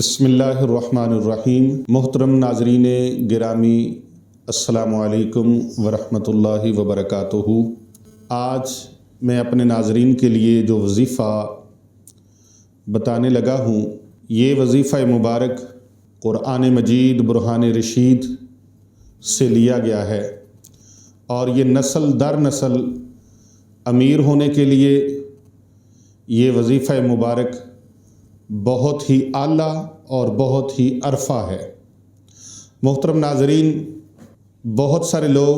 بسم اللہ الرحمن الرحیم۔ محترم ناظرین گرامی، السلام علیکم ورحمۃ اللہ وبرکاتہ۔ آج میں اپنے ناظرین کے لیے جو وظیفہ بتانے لگا ہوں، یہ وظیفہ مبارک قرآن مجید برہان رشید سے لیا گیا ہے، اور یہ نسل در نسل امیر ہونے کے لیے یہ وظیفہ مبارک بہت ہی اعلیٰ اور بہت ہی عرفہ ہے۔ محترم ناظرین، بہت سارے لوگ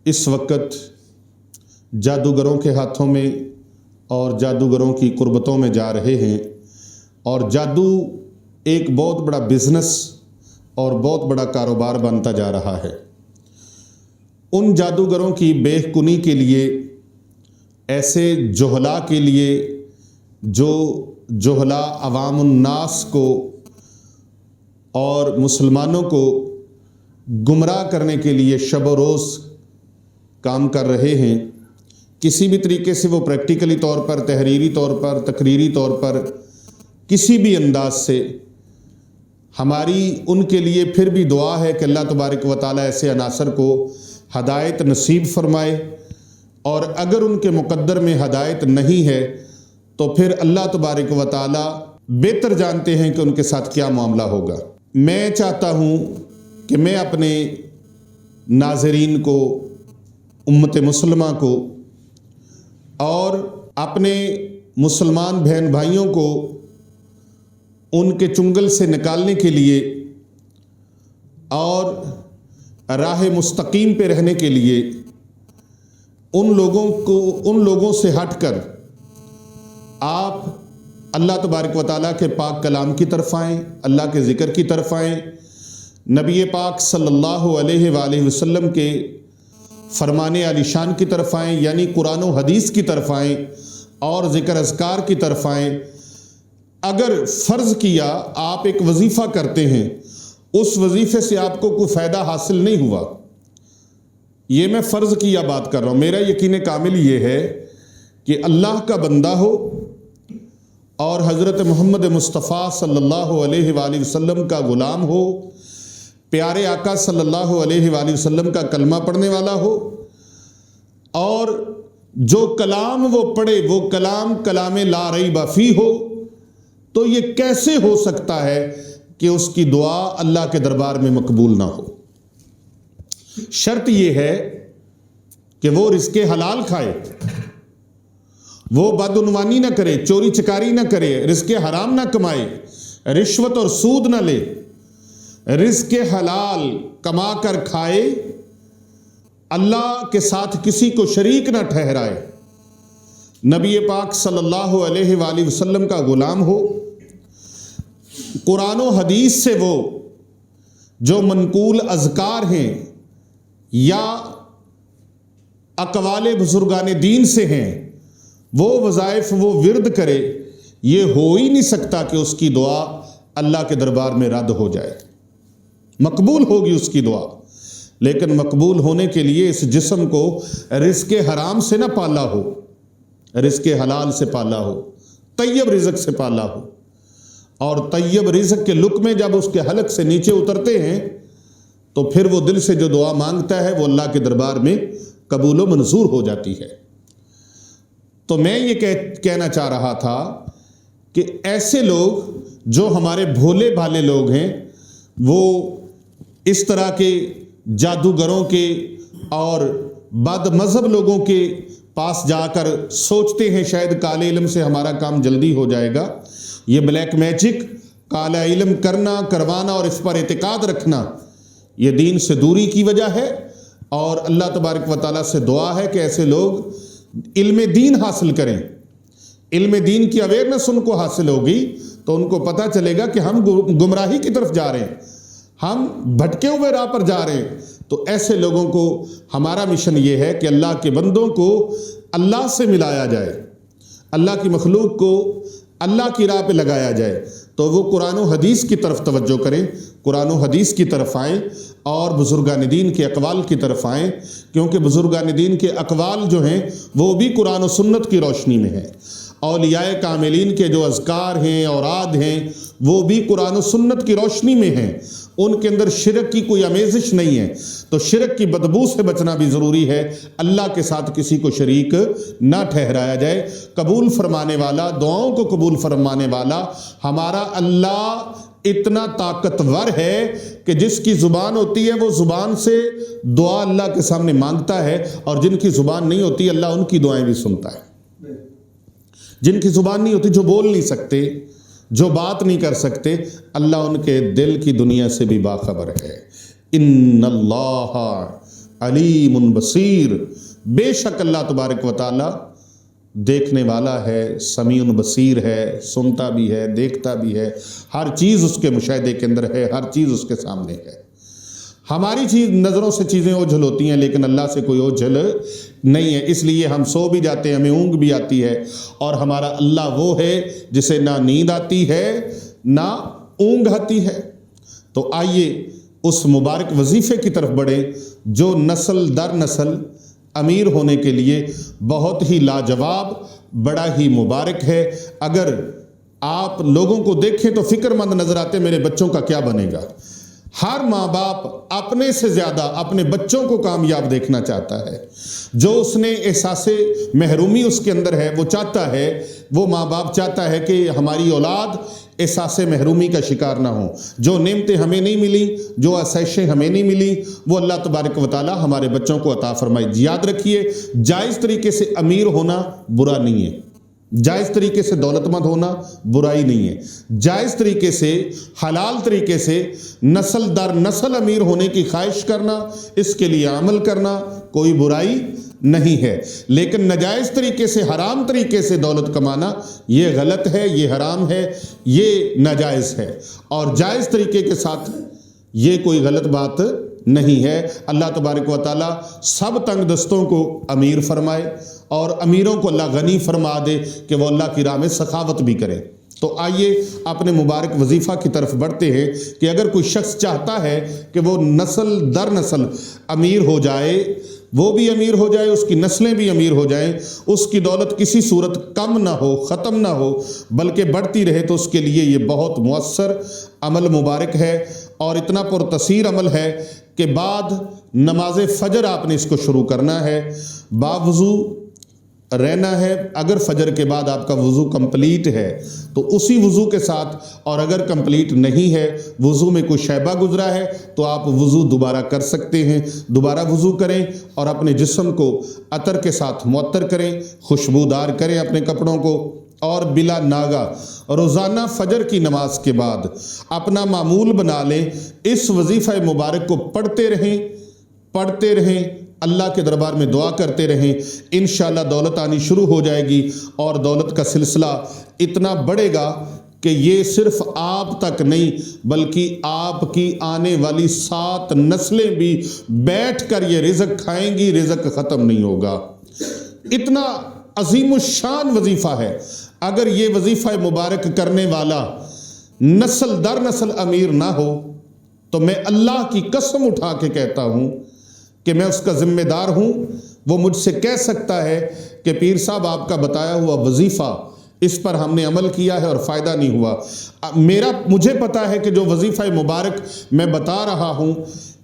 اس وقت جادوگروں کے ہاتھوں میں اور جادوگروں کی قربتوں میں جا رہے ہیں، اور جادو ایک بہت بڑا بزنس اور بہت بڑا کاروبار بنتا جا رہا ہے۔ ان جادوگروں کی بے کنی کے لیے، ایسے جہلا کے لیے جو جہلا عوام الناس کو اور مسلمانوں کو گمراہ کرنے کے لیے شب و روز کام کر رہے ہیں، کسی بھی طریقے سے وہ پریکٹیکلی طور پر، تحریری طور پر، تقریری طور پر، کسی بھی انداز سے، ہماری ان کے لیے پھر بھی دعا ہے کہ اللہ تبارک و تعالیٰ ایسے عناصر کو ہدایت نصیب فرمائے، اور اگر ان کے مقدر میں ہدایت نہیں ہے تو پھر اللہ تبارک و تعالیٰ بہتر جانتے ہیں کہ ان کے ساتھ کیا معاملہ ہوگا۔ میں چاہتا ہوں کہ میں اپنے ناظرین کو، امت مسلمہ کو اور اپنے مسلمان بہن بھائیوں کو ان کے چنگل سے نکالنے کے لیے اور راہ مستقیم پہ رہنے کے لیے ان لوگوں سے ہٹ کر آپ اللہ تبارک و تعالیٰ کے پاک کلام کی طرف آئیں، اللہ کے ذکر کی طرف آئیں، نبی پاک صلی اللہ علیہ وآلہ وسلم کے فرمان عالی شان کی طرف آئیں، یعنی قرآن و حدیث کی طرف آئیں اور ذکر اذکار کی طرف آئیں۔ اگر فرض کیا آپ ایک وظیفہ کرتے ہیں، اس وظیفے سے آپ کو کوئی فائدہ حاصل نہیں ہوا، یہ میں فرض کیا بات کر رہا ہوں، میرا یقین کامل یہ ہے کہ اللہ کا بندہ ہو اور حضرت محمد مصطفیٰ صلی اللہ علیہ وآلہ وسلم کا غلام ہو، پیارے آقا صلی اللہ علیہ وآلہ وسلم کا کلمہ پڑھنے والا ہو، اور جو کلام وہ پڑھے وہ کلام لا ریب فیہ ہو، تو یہ کیسے ہو سکتا ہے کہ اس کی دعا اللہ کے دربار میں مقبول نہ ہو؟ شرط یہ ہے کہ وہ رزق حلال کھائے، وہ بدعنوانی نہ کرے، چوری چکاری نہ کرے، رزق حرام نہ کمائے، رشوت اور سود نہ لے، رزق حلال کما کر کھائے، اللہ کے ساتھ کسی کو شریک نہ ٹھہرائے، نبی پاک صلی اللہ علیہ وآلہ وسلم کا غلام ہو، قرآن و حدیث سے وہ جو منقول اذکار ہیں یا اقوال بزرگان دین سے ہیں، وہ وظائف وہ ورد کرے۔ یہ ہو ہی نہیں سکتا کہ اس کی دعا اللہ کے دربار میں رد ہو جائے، مقبول ہوگی اس کی دعا، لیکن مقبول ہونے کے لیے اس جسم کو رزق حرام سے نہ پالا ہو، رزق حلال سے پالا ہو، طیب رزق سے پالا ہو، اور طیب رزق کے لقمے جب اس کے حلق سے نیچے اترتے ہیں تو پھر وہ دل سے جو دعا مانگتا ہے وہ اللہ کے دربار میں قبول و منظور ہو جاتی ہے۔ تو میں یہ کہنا چاہ رہا تھا کہ ایسے لوگ جو ہمارے بھولے بھالے لوگ ہیں، وہ اس طرح کے جادوگروں کے اور بد مذہب لوگوں کے پاس جا کر سوچتے ہیں شاید کالے علم سے ہمارا کام جلدی ہو جائے گا۔ یہ بلیک میجک، کالا علم کرنا، کروانا اور اس پر اعتقاد رکھنا، یہ دین سے دوری کی وجہ ہے، اور اللہ تبارک و تعالیٰ سے دعا ہے کہ ایسے لوگ علم دین حاصل کریں۔ علم دین کی اویئرنس ان کو حاصل ہوگی تو ان کو پتہ چلے گا کہ ہم گمراہی کی طرف جا رہے ہیں، ہم بھٹکے ہوئے راہ پر جا رہے ہیں۔ تو ایسے لوگوں کو ہمارا مشن یہ ہے کہ اللہ کے بندوں کو اللہ سے ملایا جائے، اللہ کی مخلوق کو اللہ کی راہ پہ لگایا جائے، تو وہ قرآن و حدیث کی طرف توجہ کریں، قرآن و حدیث کی طرف آئیں اور بزرگان دین کے اقوال کی طرف آئیں، کیونکہ بزرگان دین کے اقوال جو ہیں وہ بھی قرآن و سنت کی روشنی میں ہیں۔ اولیاء کاملین کے جو اذکار ہیں اوراد ہیں وہ بھی قرآن و سنت کی روشنی میں ہیں، ان کے اندر شرک کی کوئی آمیزش نہیں ہے۔ تو شرک کی بدبو سے بچنا بھی ضروری ہے، اللہ کے ساتھ کسی کو شریک نہ ٹھہرایا جائے۔ قبول فرمانے والا، دعاؤں کو قبول فرمانے والا ہمارا اللہ اتنا طاقتور ہے کہ جس کی زبان ہوتی ہے وہ زبان سے دعا اللہ کے سامنے مانگتا ہے، اور جن کی زبان نہیں ہوتی اللہ ان کی دعائیں بھی سنتا ہے۔ جن کی زبان نہیں ہوتی، جو بول نہیں سکتے، جو بات نہیں کر سکتے، اللہ ان کے دل کی دنیا سے بھی باخبر ہے۔ ان اللہ علیم بصیر، بے شک اللہ تبارک و تعالی دیکھنے والا ہے، سمیع بصیر ہے، سنتا بھی ہے، دیکھتا بھی ہے، ہر چیز اس کے مشاہدے کے اندر ہے، ہر چیز اس کے سامنے ہے۔ ہماری نظروں سے چیزیں اوجھل ہوتی ہیں لیکن اللہ سے کوئی اوجھل نہیں ہے، اس لیے ہم سو بھی جاتے ہیں، ہمیں اونگ بھی آتی ہے، اور ہمارا اللہ وہ ہے جسے نہ نیند آتی ہے نہ اونگ آتی ہے۔ تو آئیے اس مبارک وظیفے کی طرف بڑھیں جو نسل در نسل امیر ہونے کے لیے بہت ہی لاجواب، بڑا ہی مبارک ہے۔ اگر آپ لوگوں کو دیکھیں تو فکر مند نظر آتے، میرے بچوں کا کیا بنے گا۔ ہر ماں باپ اپنے سے زیادہ اپنے بچوں کو کامیاب دیکھنا چاہتا ہے۔ جو اس نے احساس محرومی اس کے اندر ہے وہ چاہتا ہے، وہ ماں باپ چاہتا ہے کہ ہماری اولاد احساس محرومی کا شکار نہ ہو۔ جو نعمتیں ہمیں نہیں ملی، جو آسائشیں ہمیں نہیں ملی، وہ اللہ تبارک و تعالی ہمارے بچوں کو عطا فرمائے۔ یاد رکھیے، جائز طریقے سے امیر ہونا برا نہیں ہے، جائز طریقے سے دولت مند ہونا برائی نہیں ہے، جائز طریقے سے حلال طریقے سے نسل در نسل امیر ہونے کی خواہش کرنا، اس کے لیے عمل کرنا کوئی برائی نہیں ہے۔ لیکن ناجائز طریقے سے، حرام طریقے سے دولت کمانا یہ غلط ہے، یہ حرام ہے، یہ ناجائز ہے، اور جائز طریقے کے ساتھ یہ کوئی غلط بات نہیں ہے۔ اللہ تبارک و تعالی سب تنگ دستوں کو امیر فرمائے، اور امیروں کو اللہ غنی فرما دے کہ وہ اللہ کی راہ میں سخاوت بھی کرے۔ تو آئیے اپنے مبارک وظیفہ کی طرف بڑھتے ہیں کہ اگر کوئی شخص چاہتا ہے کہ وہ نسل در نسل امیر ہو جائے، وہ بھی امیر ہو جائے، اس کی نسلیں بھی امیر ہو جائیں، اس کی دولت کسی صورت کم نہ ہو، ختم نہ ہو، بلکہ بڑھتی رہے، تو اس کے لیے یہ بہت مؤثر عمل مبارک ہے، اور اتنا پرتاثیر عمل ہے کہ بعد نماز فجر آپ نے اس کو شروع کرنا ہے، باوضو رہنا ہے۔ اگر فجر کے بعد آپ کا وضو کمپلیٹ ہے تو اسی وضو کے ساتھ، اور اگر کمپلیٹ نہیں ہے، وضو میں کوئی شیبہ گزرا ہے، تو آپ وضو دوبارہ کر سکتے ہیں، دوبارہ وضو کریں، اور اپنے جسم کو عطر کے ساتھ معطر کریں، خوشبودار کریں اپنے کپڑوں کو، اور بلا ناگا روزانہ فجر کی نماز کے بعد اپنا معمول بنا لیں، اس وظیفہ مبارک کو پڑھتے رہیں، اللہ کے دربار میں دعا کرتے رہیں، انشاءاللہ دولت آنی شروع ہو جائے گی، اور دولت کا سلسلہ اتنا بڑھے گا کہ یہ صرف آپ تک نہیں بلکہ آپ کی آنے والی 7 نسلیں بھی بیٹھ کر یہ رزق کھائیں گی، رزق ختم نہیں ہوگا۔ اتنا عظیم الشان وظیفہ ہے۔ اگر یہ وظیفہ مبارک کرنے والا نسل در نسل امیر نہ ہو تو میں اللہ کی قسم اٹھا کے کہتا ہوں کہ میں اس کا ذمہ دار ہوں۔ وہ مجھ سے کہہ سکتا ہے کہ پیر صاحب آپ کا بتایا ہوا وظیفہ، اس پر ہم نے عمل کیا ہے اور فائدہ نہیں ہوا۔ مجھے پتا ہے کہ جو وظیفہ مبارک میں بتا رہا ہوں،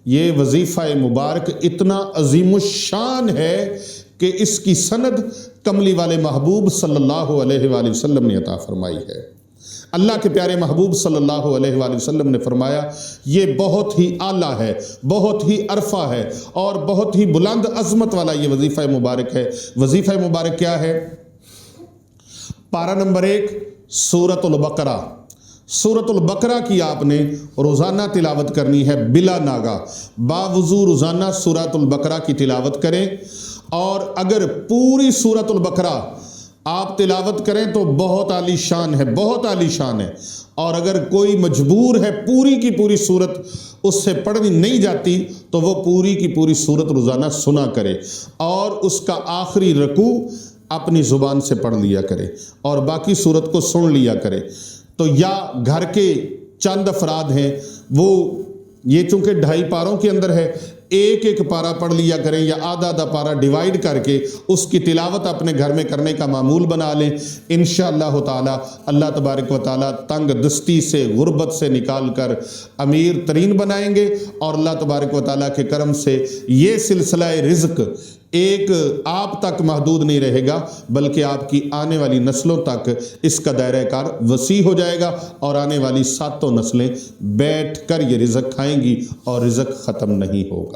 یہ وظیفہ مبارک اتنا عظیم الشان ہے کہ اس کی سند کملی والے محبوب صلی اللہ علیہ وآلہ وسلم نے عطا فرمائی ہے۔ اللہ کے پیارے محبوب صلی اللہ علیہ وآلہ وسلم نے فرمایا یہ بہت ہی اعلیٰ ہے، بہت ہی عرفہ ہے، اور بہت ہی بلند عظمت والا یہ وظیفہ مبارک ہے۔ وظیفہ مبارک کیا ہے؟ پارہ نمبر 1 سورۃ البقرہ۔ سورۃ البقرہ کی آپ نے روزانہ تلاوت کرنی ہے بلا ناگا، باوضو روزانہ سورۃ البقرہ کی تلاوت کریں، اور اگر پوری سورۃ البقرہ آپ تلاوت کریں تو بہت عالی شان ہے، بہت عالی شان ہے، اور اگر کوئی مجبور ہے پوری کی پوری سورت اس سے پڑھنی نہیں جاتی تو وہ پوری کی پوری سورت روزانہ سنا کرے، اور اس کا آخری رکوع اپنی زبان سے پڑھ لیا کرے، اور باقی سورت کو سن لیا کرے۔ تو یا گھر کے چند افراد ہیں، وہ یہ چونکہ 2.5 پاروں کے اندر ہے، ایک ایک پارہ پڑھ لیا کریں یا آدھا آدھا پارہ ڈیوائیڈ کر کے اس کی تلاوت اپنے گھر میں کرنے کا معمول بنا لیں۔ انشاءاللہ تعالی اللہ تبارک و تعالی تنگ دستی سے، غربت سے نکال کر امیر ترین بنائیں گے، اور اللہ تبارک و تعالی کے کرم سے یہ سلسلہ رزق ایک آپ تک محدود نہیں رہے گا، بلکہ آپ کی آنے والی نسلوں تک اس کا دائرہ کار وسیع ہو جائے گا، اور آنے والی 7 نسلیں بیٹھ کر یہ رزق کھائیں گی اور رزق ختم نہیں ہوگا۔